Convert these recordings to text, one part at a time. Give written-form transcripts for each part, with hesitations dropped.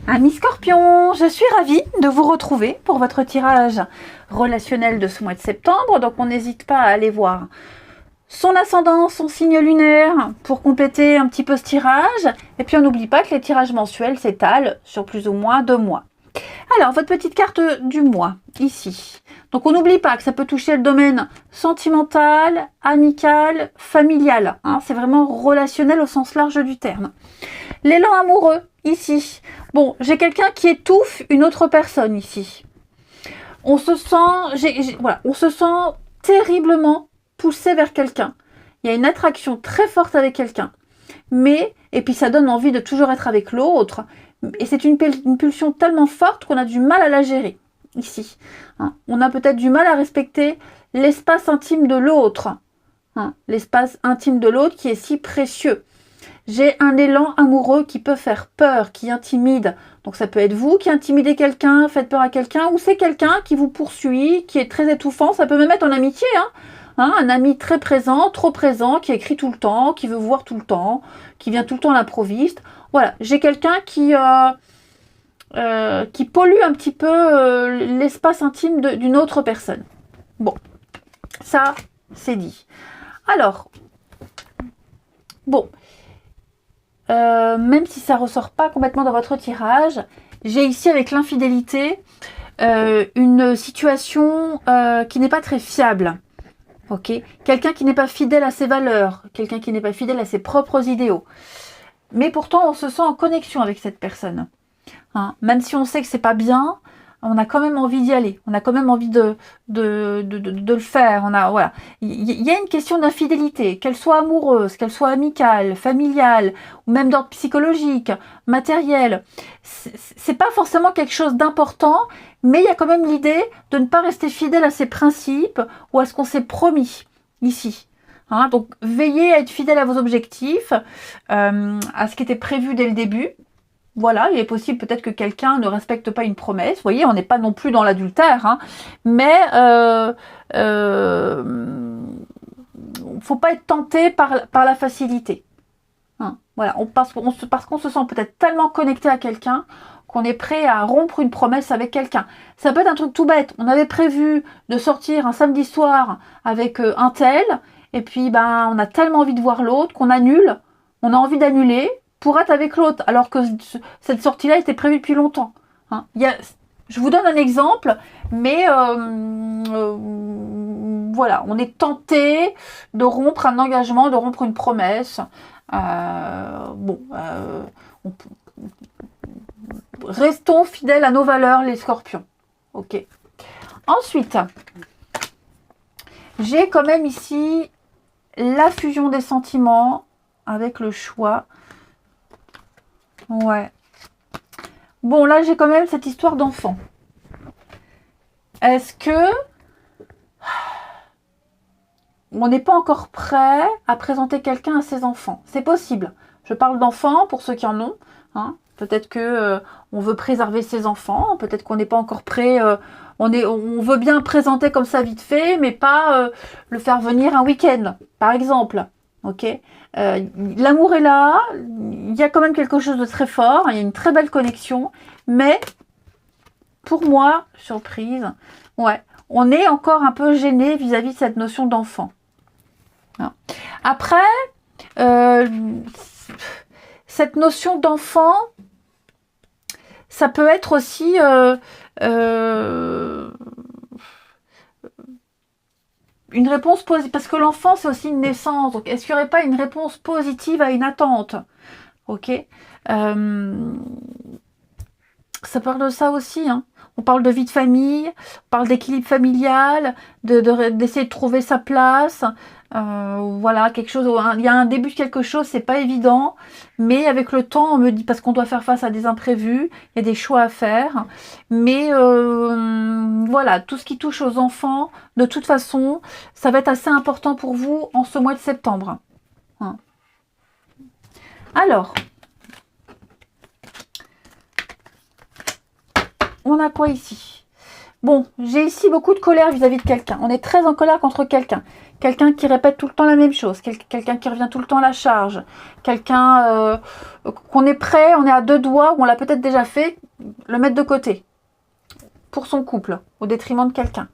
Amis Scorpion, je suis ravie de vous retrouver pour votre tirage relationnel de ce mois de septembre. Donc on n'hésite pas à aller voir son ascendant, son signe lunaire pour compléter un petit peu ce tirage. Et puis on n'oublie pas que les tirages mensuels s'étalent sur plus ou moins 2 mois. Alors, votre petite carte du mois, ici. Donc on n'oublie pas que ça peut toucher le domaine sentimental, amical, familial. Hein, c'est vraiment relationnel au sens large du terme. L'élan amoureux, ici. Bon, j'ai quelqu'un qui étouffe une autre personne, ici. On se sent, voilà, on se sent terriblement poussé vers quelqu'un. Il y a une attraction très forte avec quelqu'un. Mais, et puis ça donne envie de toujours être avec l'autre. Et c'est une pulsion tellement forte qu'on a du mal à la gérer, ici. Hein, on a peut-être du mal à respecter l'espace intime de l'autre. Hein, l'espace intime de l'autre qui est si précieux. J'ai un élan amoureux qui peut faire peur, qui intimide. Donc ça peut être vous qui intimidez quelqu'un, faites peur à quelqu'un, ou c'est quelqu'un qui vous poursuit, qui est très étouffant. Ça peut même être en amitié, un ami très présent, trop présent, qui écrit tout le temps, qui veut vous voir tout le temps, qui vient tout le temps à l'improviste. Voilà, j'ai quelqu'un qui pollue un petit peu l'espace intime d'une autre personne. Bon, ça, c'est dit. Alors, bon, même si ça ressort pas complètement dans votre tirage, j'ai ici avec l'infidélité une situation qui n'est pas très fiable. Ok, quelqu'un qui n'est pas fidèle à ses valeurs, quelqu'un qui n'est pas fidèle à ses propres idéaux. Mais pourtant, on se sent en connexion avec cette personne. Hein, même si on sait que c'est pas bien, on a quand même envie d'y aller. On a quand même envie de le faire. Voilà. Il y a une question d'infidélité, qu'elle soit amoureuse, qu'elle soit amicale, familiale, ou même d'ordre psychologique, matériel. C'est pas forcément quelque chose d'important, mais il y a quand même l'idée de ne pas rester fidèle à ses principes ou à ce qu'on s'est promis ici. Hein, donc veillez à être fidèle à vos objectifs, à ce qui était prévu dès le début. Voilà, il est possible peut-être que quelqu'un ne respecte pas une promesse. Vous voyez, on n'est pas non plus dans l'adultère, mais faut pas être tenté par la facilité. Voilà, parce qu'on se sent peut-être tellement connecté à quelqu'un qu'on est prêt à rompre une promesse avec quelqu'un. Ça peut être un truc tout bête. On avait prévu de sortir un samedi soir avec un tel, et puis on a tellement envie de voir l'autre qu'on annule. On a envie d'annuler pour être avec l'autre, alors que cette sortie-là était prévue depuis longtemps. Je vous donne un exemple, mais voilà, on est tenté de rompre un engagement, de rompre une promesse. Restons fidèles à nos valeurs, les scorpions. Ok. Ensuite, j'ai quand même ici la fusion des sentiments avec le choix. Ouais. Bon, là, j'ai quand même cette histoire d'enfant. Est-ce que on n'est pas encore prêt à présenter quelqu'un à ses enfants? C'est possible. Je parle d'enfants pour ceux qui en ont. Peut-être que on veut préserver ses enfants. Peut-être qu'on n'est pas encore prêt. On veut bien présenter comme ça vite fait, mais pas le faire venir un week-end, par exemple. Ok. L'amour est là. Il y a quand même quelque chose de très fort. Il y a une très belle connexion. Mais pour moi, surprise, ouais, on est encore un peu gêné vis-à-vis de cette notion d'enfant. Après, cette notion d'enfant, ça peut être aussi une réponse positive, parce que l'enfant c'est aussi une naissance. Donc, est-ce qu'il n'y aurait pas une réponse positive à une attente? Ok. Ça parle de ça aussi. On parle de vie de famille, on parle d'équilibre familial, d'essayer de trouver sa place. Voilà, quelque chose. Il y a un début de quelque chose, c'est pas évident, mais avec le temps, on me dit, parce qu'on doit faire face à des imprévus, il y a des choix à faire. Mais voilà, tout ce qui touche aux enfants, de toute façon, ça va être assez important pour vous en ce mois de septembre. Alors, on a quoi ici? Bon, j'ai ici beaucoup de colère vis-à-vis de quelqu'un. On est très en colère contre quelqu'un. Quelqu'un qui répète tout le temps la même chose. Quelqu'un qui revient tout le temps à la charge. Quelqu'un qu'on est prêt, on est à deux doigts, ou on l'a peut-être déjà fait, le mettre de côté. Pour son couple, au détriment de quelqu'un.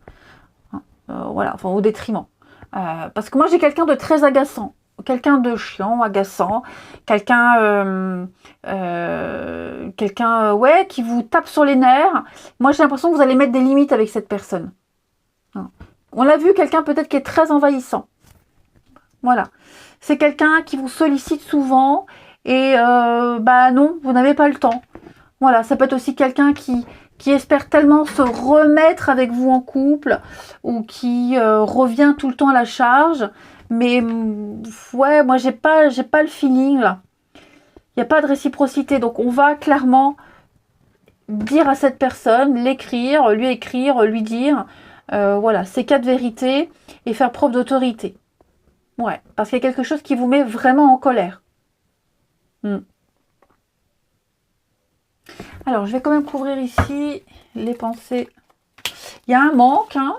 Voilà, enfin au détriment. Parce que moi j'ai quelqu'un de très agaçant. Quelqu'un de chiant, agaçant. Quelqu'un ouais, qui vous tape sur les nerfs. Moi j'ai l'impression que vous allez mettre des limites avec cette personne. On l'a vu, quelqu'un peut-être qui est très envahissant. Voilà. C'est quelqu'un qui vous sollicite souvent et bah non, vous n'avez pas le temps. Voilà, ça peut être aussi quelqu'un qui espère tellement se remettre avec vous en couple ou qui revient tout le temps à la charge. Mais ouais, moi j'ai pas le feeling là. Il n'y a pas de réciprocité. Donc on va clairement dire à cette personne, l'écrire, lui dire, voilà, ces quatre vérités et faire preuve d'autorité. Ouais, parce qu'il y a quelque chose qui vous met vraiment en colère. Alors, je vais quand même couvrir ici les pensées. Il y a un manque, hein.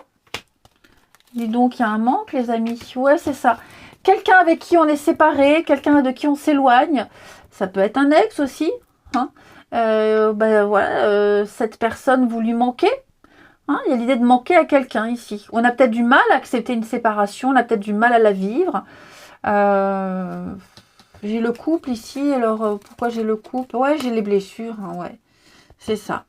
Dis donc, il y a un manque, les amis. Ouais, c'est ça. Quelqu'un avec qui on est séparé, quelqu'un de qui on s'éloigne. Ça peut être un ex aussi. Hein. Ben voilà, cette personne vous lui manquez. Hein. Il y a l'idée de manquer à quelqu'un ici. On a peut-être du mal à accepter une séparation, on a peut-être du mal à la vivre. J'ai le couple ici. Alors, pourquoi j'ai le couple? Ouais, j'ai les blessures. Hein, ouais. C'est ça.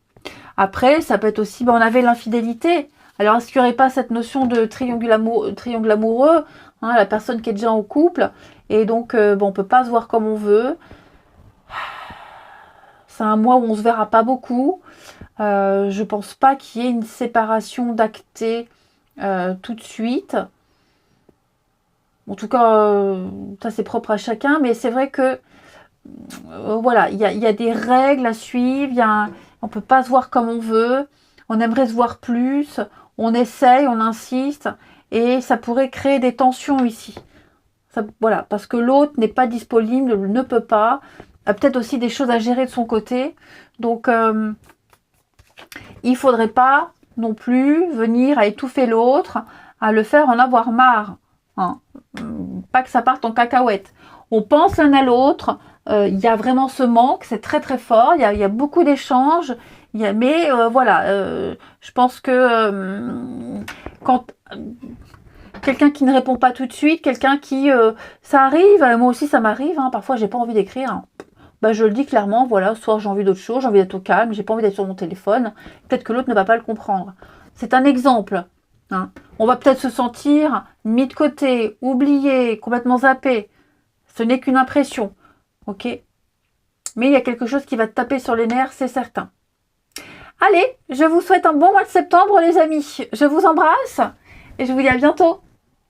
Après, ça peut être aussi, on avait l'infidélité. Alors, est-ce qu'il n'y aurait pas cette notion de triangle amoureux, hein, la personne qui est déjà en couple, et donc, on ne peut pas se voir comme on veut. C'est un mois où on ne se verra pas beaucoup. Je ne pense pas qu'il y ait une séparation d'actée tout de suite. En tout cas, ça c'est propre à chacun, mais c'est vrai que voilà, il y a des règles à suivre, on ne peut pas se voir comme on veut, on aimerait se voir plus, on essaye, on insiste, et ça pourrait créer des tensions ici. Ça, voilà, parce que l'autre n'est pas disponible, ne peut pas, a peut-être aussi des choses à gérer de son côté, donc il ne faudrait pas non plus venir à étouffer l'autre, à le faire en avoir marre. Hein. Pas que ça parte en cacahuète. On pense l'un à l'autre, il y a vraiment ce manque, c'est très très fort, il y a beaucoup d'échanges, mais voilà, je pense que quand quelqu'un qui ne répond pas tout de suite, quelqu'un qui, ça arrive, moi aussi ça m'arrive, hein, parfois j'ai pas envie d'écrire, hein. Bah, je le dis clairement, voilà, ce soir j'ai envie d'autre chose, j'ai envie d'être au calme, j'ai pas envie d'être sur mon téléphone, peut-être que l'autre ne va pas le comprendre. C'est un exemple. Hein. On va peut-être se sentir mis de côté, oublié, complètement zappé. Ce n'est qu'une impression. Ok? Mais il y a quelque chose qui va te taper sur les nerfs, c'est certain. Allez, je vous souhaite un bon mois de septembre, les amis. Je vous embrasse et je vous dis à bientôt.